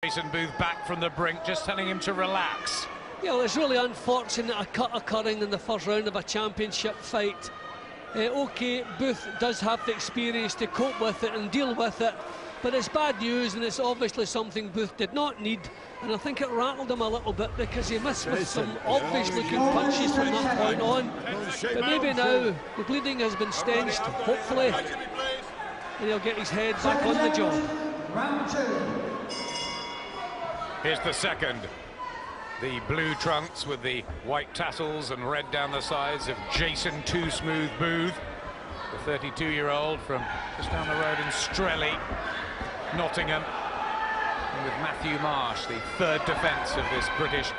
Jason Booth back from the brink, just telling him to relax. Yeah, well, it's really unfortunate a cut occurring in the first round of a championship fight. OK, Booth does have the experience to cope with it and deal with it, but it's bad news, and it's obviously something Booth did not need, and I think it rattled him a little bit because he missed with some obvious looking punches from that point on. But maybe now the bleeding has been stanched, hopefully, and he'll get his head back on the job. Round two. Here's the second. The blue trunks with the white tassels and red down the sides of Jason Too Smooth Booth, the 32-year-old from just down the road in Strelly, Nottingham, and with Matthew Marsh, the third defence of this British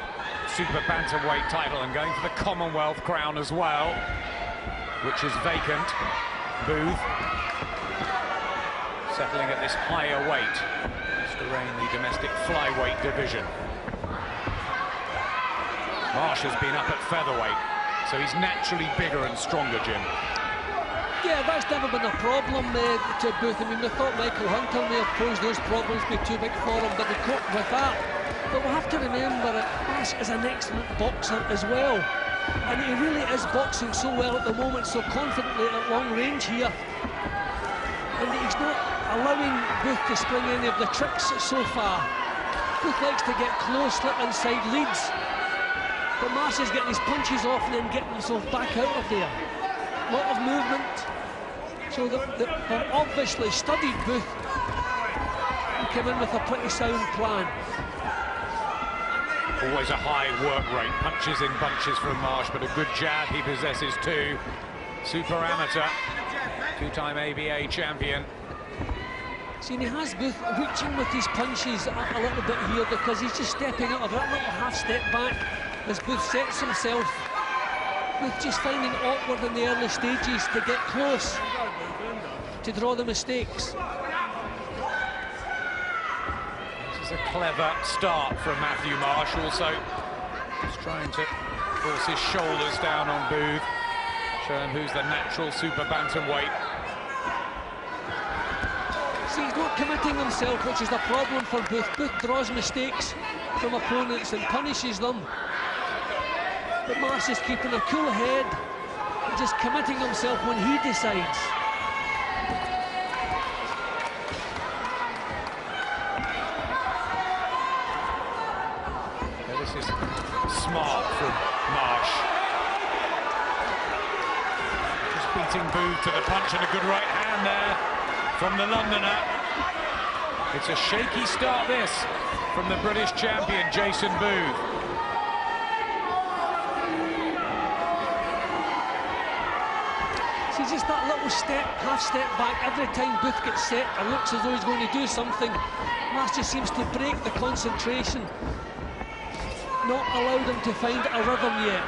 super bantamweight title, and going for the Commonwealth crown as well, which is vacant. Booth settling at this higher weight to reign the domestic flyweight division. Marsh has been up at featherweight, so he's naturally bigger and stronger, Jim. Yeah, that's never been a problem to Booth. I mean, we thought Michael Hunter may have posed those problems be too big for him, but they coped with that. But we have to remember that Marsh is an excellent boxer as well, and he really is boxing so well at the moment, so confidently at long range here. And he's not allowing Booth to spring any of the tricks so far. Booth likes to get close, slip inside leads. But Marsh is getting his punches off and then getting himself back out of there. A lot of movement. So they've obviously studied Booth and come in with a pretty sound plan. Always a high work rate, punches in bunches from Marsh, but a good jab he possesses too. Super amateur, two-time ABA champion. See, and he has Booth reaching with his punches a little bit here because he's just stepping out of that little half step back as Booth sets himself. Booth just finding it awkward in the early stages to get close, to draw the mistakes. This is a clever start from Matthew Marsh, also just trying to force his shoulders down on Booth, show him who's the natural super bantamweight. See, he's not committing himself, which is the problem for Booth. Booth draws mistakes from opponents and punishes them. But Marsh is keeping a cool head and just committing himself when he decides. Yeah, this is smart from Marsh. Just beating Booth to the punch, and a good right hand there from the Londoner. It's a shaky start, this, from the British champion, Jason Booth. See, just that little step, half step back, every time Booth gets set and looks as though he's going to do something, Marsh just seems to break the concentration, not allowed him to find a rhythm yet.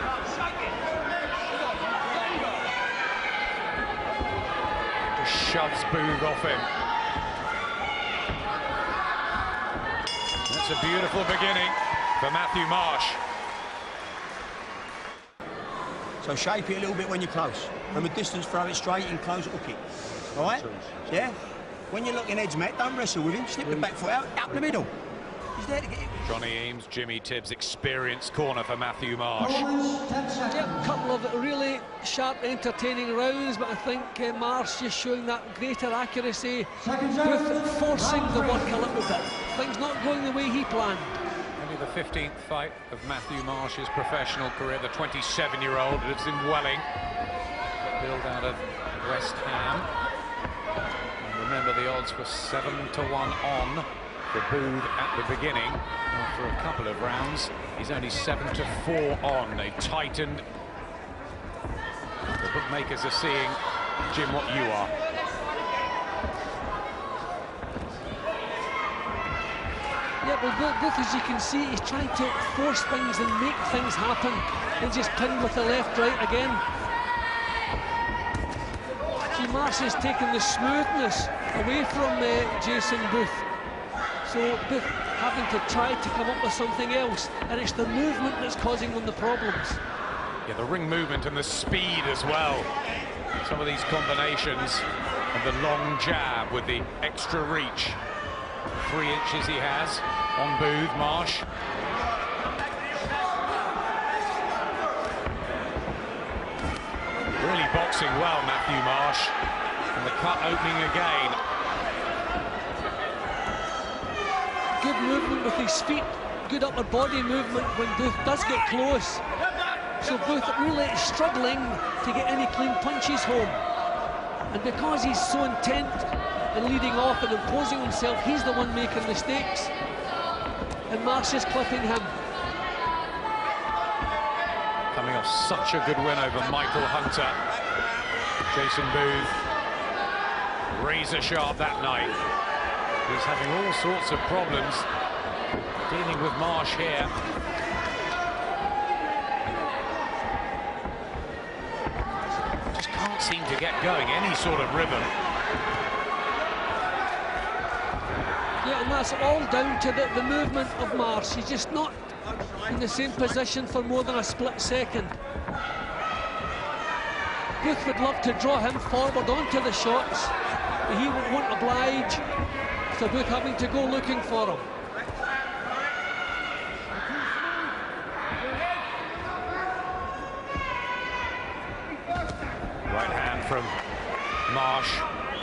Shoves Booth off him. That's a beautiful beginning for Matthew Marsh. So shape it a little bit when you're close. From a distance, throw it straight and close it, hook it. All right? Yeah? When you're looking edge, Matt, don't wrestle with him. Slip the back foot out, up the middle. He's there to get it. Johnny Eames, Jimmy Tibbs, experienced corner for Matthew Marsh. Yep, a couple of really sharp, entertaining rounds, but I think Marsh just showing that greater accuracy. Booth forcing the work a little bit. Things not going the way he planned. Only the 15th fight of Matthew Marsh's professional career. The 27-year-old lives in Welling, built out of West Ham. And remember, the odds were 7-1 on for Booth at the beginning. After a couple of rounds, he's only 7-4 on. They've tightened. The bookmakers are seeing, Jim, what you are. Yeah, well, Booth, as you can see, he's trying to force things and make things happen, and just pin with the left, right again. See, Marsh is taking the smoothness away from Jason Booth. So Booth having to try to come up with something else, and it's the movement that's causing them the problems. Yeah, the ring movement and the speed as well. Some of these combinations, and the long jab with the extra reach. 3 inches he has. on Booth, Marsh. Really boxing well, Matthew Marsh. And the cut opening again. Good movement with his feet, good upper body movement when Booth does get close. So Booth really struggling to get any clean punches home. And because he's so intent and leading off and imposing himself, he's the one making mistakes. And Marsh is clipping him. Coming off such a good win over Michael Hunter. Jason Booth, razor sharp that night. He's having all sorts of problems dealing with Marsh here. Just can't seem to get going, any sort of rhythm. Yeah, and that's all down to the movement of Marsh. He's just not in the same position for more than a split second. Booth would love to draw him forward onto the shots, but he won't oblige to Booth having to go looking for him. Right hand from Marsh,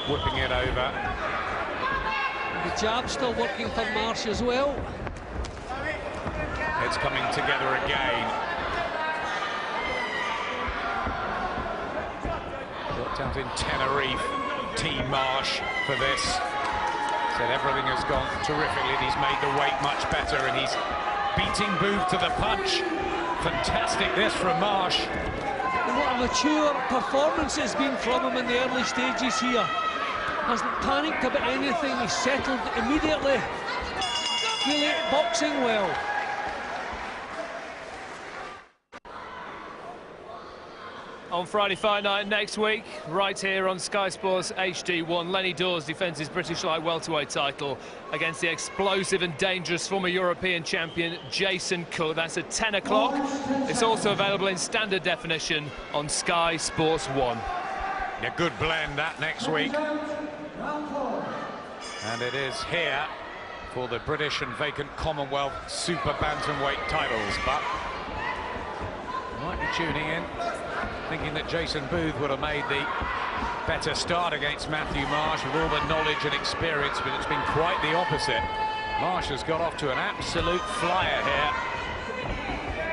whipping it over. And the jab still working for Marsh as well. It's coming together again. Worked out in Tenerife, Team Marsh for this. Said everything has gone terrifically and he's made the weight much better and he's beating Booth to the punch. Fantastic this from Marsh. And what a mature performance it's been from him in the early stages here. Hasn't panicked about anything, he's settled immediately. Really boxing well. On Friday Fight Night next week, right here on Sky Sports HD1, Lenny Dawes defends his British light welterweight title against the explosive and dangerous former European champion Jason Cook. That's at 10 o'clock. It's also available in standard definition on Sky Sports 1. A good blend that next week. And it is here for the British and vacant Commonwealth Super Bantamweight titles. But you might be tuning in, thinking that Jason Booth would have made the better start against Matthew Marsh with all the knowledge and experience, but it's been quite the opposite. Marsh has got off to an absolute flyer here,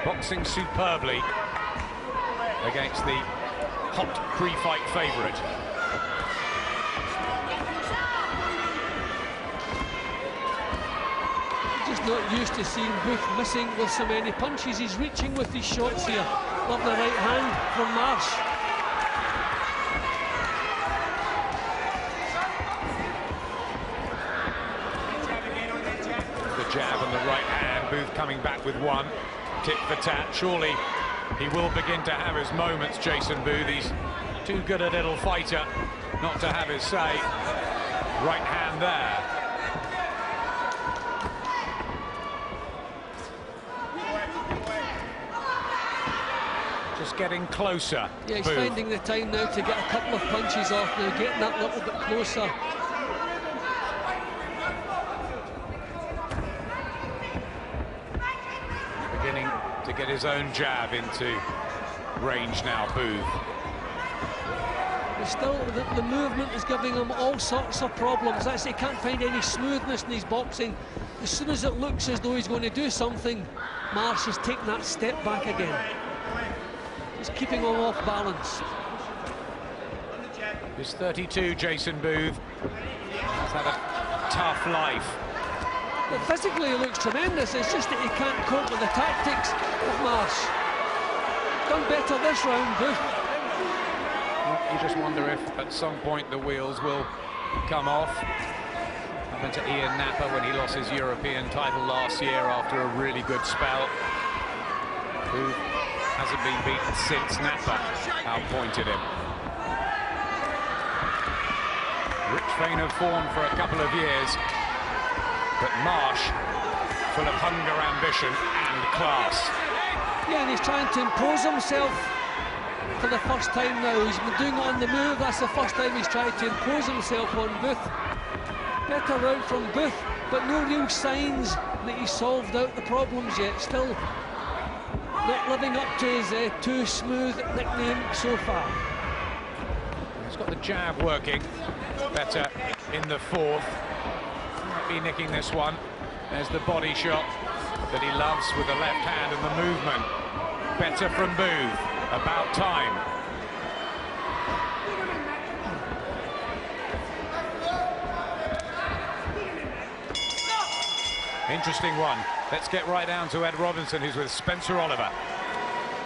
boxing superbly against the hot pre-fight favourite. Just not used to seeing Booth missing with so many punches. He's reaching with his shots here. Love the right hand from Marsh. The jab and the right hand, Booth coming back with one, tit for tat. Surely he will begin to have his moments, Jason Booth. He's too good a little fighter not to have his say. Right hand there. Just getting closer. Yeah, he's Booth. finding the time now to get a couple of punches off now, getting that little bit closer. Beginning to get his own jab into range now, Booth. But still, the movement is giving him all sorts of problems. He can't find any smoothness in his boxing. As soon as it looks as though he's going to do something, Marsh is taking that step back again. He's keeping him off balance. He's 32, Jason Booth. He's had a tough life. But physically he looks tremendous. It's just that he can't cope with the tactics of Marsh. Done better this round, Booth. You just wonder if at some point the wheels will come off. Happened to Ian Napper when he lost his European title last year after a really good spell. Booth hasn't been beaten since Napper outpointed him. Rich vein of form for a couple of years, but Marsh full of hunger, ambition and class. Yeah, and he's trying to impose himself for the first time now. He's been doing it on the move. That's the first time he's tried to impose himself on Booth. Better round from Booth. but no real signs that he's solved out the problems yet. Still not living up to his too smooth nickname so far. He's got the jab working better in the fourth. Might be nicking this one. There's the body shot that he loves with the left hand and the movement. Better from Booth. About time. Interesting one. Let's get right down to Ed Robinson, who's with Spencer Oliver.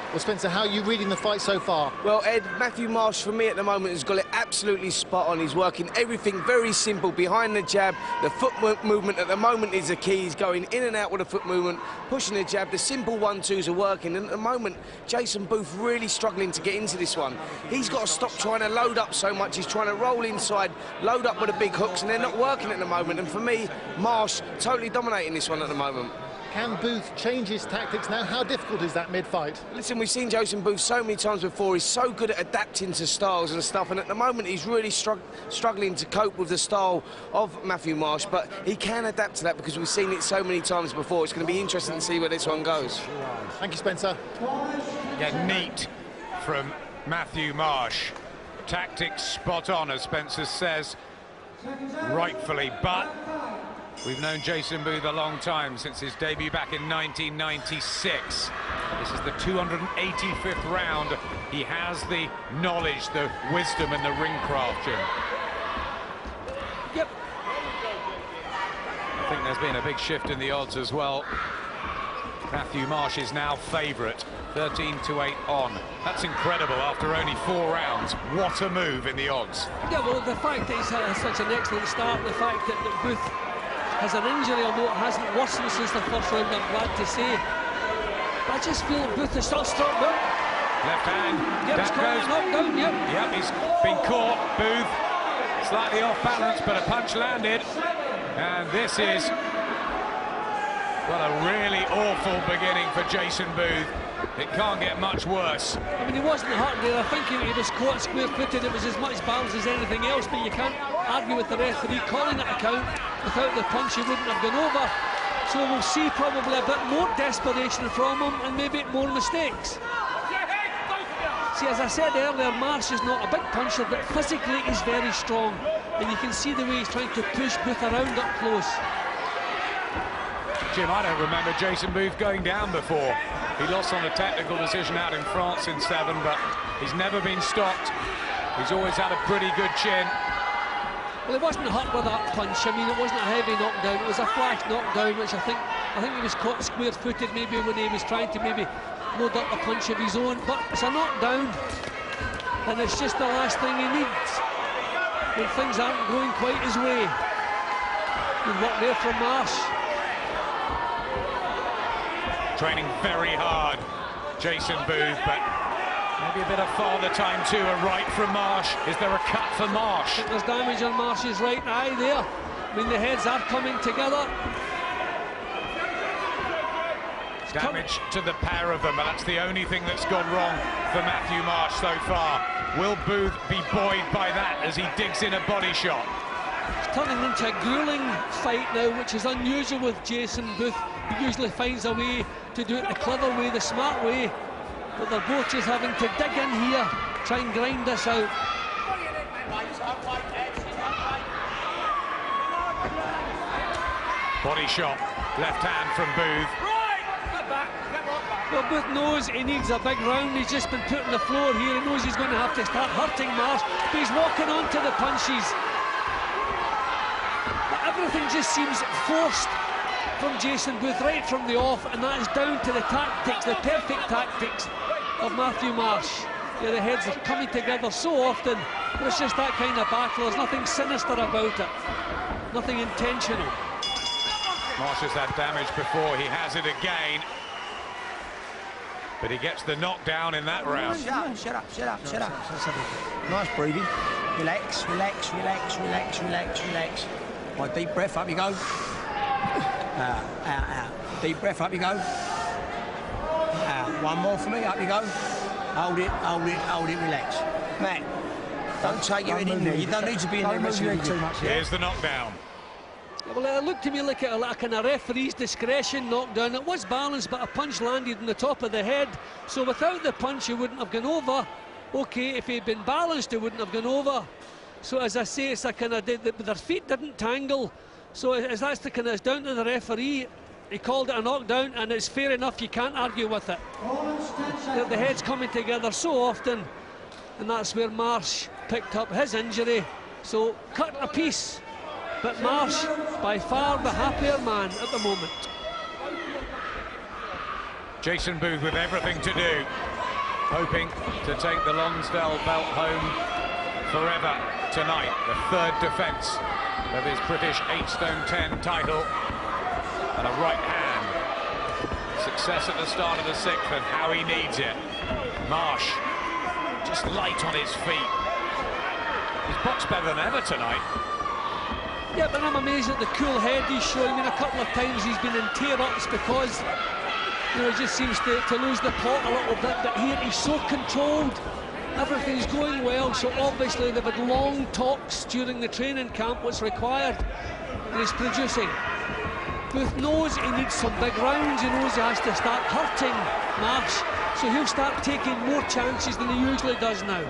Well, Spencer, how are you reading the fight so far? Well, Ed, Matthew Marsh, for me at the moment, has got it absolutely spot on. He's working everything very simple behind the jab. The foot movement at the moment is the key. He's going in and out with the foot movement, pushing the jab. The simple 1-2s are working. And at the moment, Jason Booth really struggling to get into this one. He's got to stop trying to load up so much. He's trying to roll inside, load up with the big hooks, and they're not working at the moment. And for me, Marsh totally dominating this one at the moment. Can Booth change his tactics now? How difficult is that mid-fight? Listen, we've seen Jason Booth so many times before. He's so good at adapting to styles and stuff, and at the moment he's really struggling to cope with the style of Matthew Marsh, but he can adapt to that because we've seen it so many times before. It's going to be interesting to see where this one goes. Thank you, Spencer. Yeah, neat from Matthew Marsh. Tactics spot on, as Spencer says, rightfully, but we've known Jason Booth a long time, since his debut back in 1996. This is the 285th round. He has the knowledge, the wisdom and the ring craft, Jim. Yep. I think there's been a big shift in the odds as well. Matthew Marsh is now favourite, 13-8 on. That's incredible after only 4 rounds. What a move in the odds. Yeah, well, the fact that he's had such an excellent start, the fact that Booth has an injury, although it hasn't worsened since the first round, I'm glad to say. But I just feel Booth is still struck out. Left hand. Yep, he's caught, knocked down, yep. Yep, he's been caught. Booth slightly off balance, but a punch landed. And this is, well, a really awful beginning for Jason Booth. It can't get much worse. I mean, he wasn't hurt there. I think he was caught square-footed. It was as much balance as anything else, but you can't argue with the referee calling it a count. Without the punch, he wouldn't have gone over. So we'll see probably a bit more desperation from him and maybe more mistakes. See, as I said earlier, Marsh is not a big puncher, but physically he's very strong. And you can see the way he's trying to push Booth around up close. Jim, I don't remember Jason Booth going down before. He lost on a technical decision out in France in 7, but he's never been stopped. He's always had a pretty good chin. Well, he wasn't hurt with that punch. I mean, it wasn't a heavy knockdown. It was a flash knockdown, which I think he was caught square-footed maybe when he was trying to maybe load up a punch of his own. But it's a knockdown, and it's just the last thing he needs when things aren't going quite his way. Good work there from Marsh. Training very hard, Jason Booth, but maybe a bit of father time too. A right from Marsh. Is there a cut for Marsh? I think there's damage on Marsh's right eye there. I mean, the heads are coming together. Damage to the pair of them, but that's the only thing that's gone wrong for Matthew Marsh so far. Will Booth be buoyed by that as he digs in a body shot? It's turning into a grueling fight now, which is unusual with Jason Booth. He usually finds a way to do it the clever way, the smart way. But they're both just having to dig in here, try and grind this out. Body shot, left hand from Booth. Well, Booth knows he needs a big round. He's just been put on the floor here. He knows he's going to have to start hurting Marsh, but he's walking on to the punches. But everything just seems forced from Jason Booth right from the off, and that is down to the tactics, the perfect tactics of Matthew Marsh. Yeah, the heads are coming together so often, but it's just that kind of battle. There's nothing sinister about it, nothing intentional. Marsh has had damage before, he has it again. But he gets the knockdown in that round. Shut up. Nice breathing. Relax. Right, deep breath, up you go. Out. Deep breath, up you go. Out. One more for me, up you go. Hold it, relax. Matt, don't take your head in there. You don't need to be in there. Here's the knockdown. Well, it looked to me like a kind of referee's discretion knockdown. It was balanced, but a punch landed on the top of the head. So without the punch, he wouldn't have gone over. Okay, if he'd been balanced, he wouldn't have gone over. So as I say, it's a kind of their feet didn't tangle. So as that's the kind of, it's down to the referee. He called it a knockdown, and it's fair enough. You can't argue with it. The heads coming together so often, and that's where Marsh picked up his injury. So cut a piece. But Marsh, by far the happier man at the moment. Jason Booth with everything to do, hoping to take the Lonsdale belt home forever tonight. The third defence of his British 8 stone 10 title. And a right hand. Success at the start of the 6th, and how he needs it. Marsh, just light on his feet. He's boxed better than ever tonight. Yeah, but I'm amazed at the cool head he's showing. I mean, a couple of times he's been in tear-ups because, you know, he just seems to lose the plot a little bit. But here he's so controlled. Everything's going well, so obviously they've had long talks during the training camp, what's required, and he's producing. Booth knows he needs some big rounds. He knows he has to start hurting Marsh, so he'll start taking more chances than he usually does now.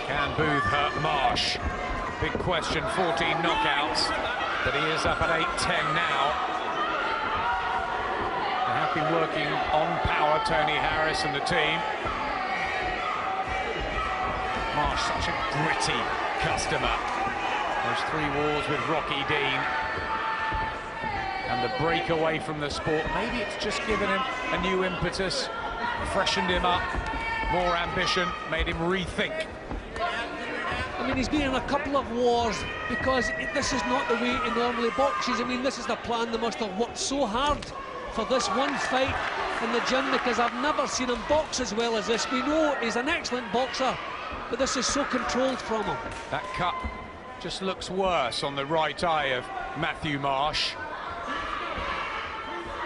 Can Booth hurt Marsh? Big question, 14 knockouts, but he is up at 8-10 now. They have been working on power, Tony Harris and the team. Marsh, such a gritty customer. Those 3 wars with Rocky Dean. And the break away from the sport, maybe it's just given him a new impetus, freshened him up, more ambition, made him rethink. I mean, he's been in a couple of wars because this is not the way he normally boxes. I mean, this is the plan. They must have worked so hard for this one fight in the gym, because I've never seen him box as well as this. We know he's an excellent boxer, but this is so controlled from him. That cut just looks worse on the right eye of Matthew Marsh.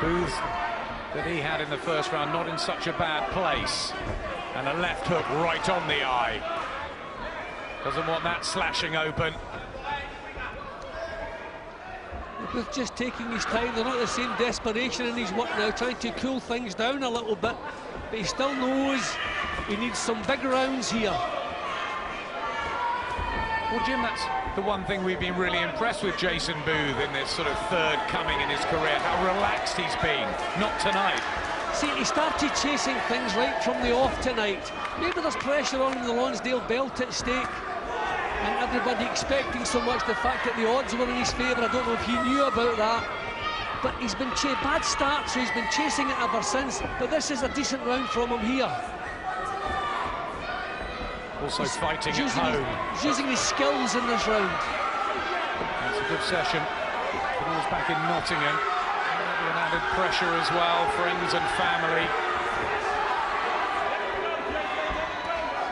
Booth that he had in the first round, not in such a bad place. And a left hook right on the eye. Doesn't want that slashing open. Booth just taking his time. They're not the same desperation in his work now, trying to cool things down a little bit. But he still knows he needs some big rounds here. Well, Jim, that's the one thing we've been really impressed with Jason Booth in this sort of third coming in his career, how relaxed he's been. Not tonight. See, he started chasing things right from the off tonight. Maybe there's pressure on the Lonsdale belt at stake, and everybody expecting so much. The fact that the odds were in his favour, I don't know if he knew about that. But he's been bad start, so he's been chasing it ever since. But this is a decent round from him here. Also fighting at home. He's using his skills in this round. That's a good session. But he was back in Nottingham. An added pressure as well, friends and family.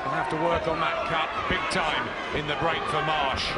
We'll have to work on that cut big time in the break for Marsh.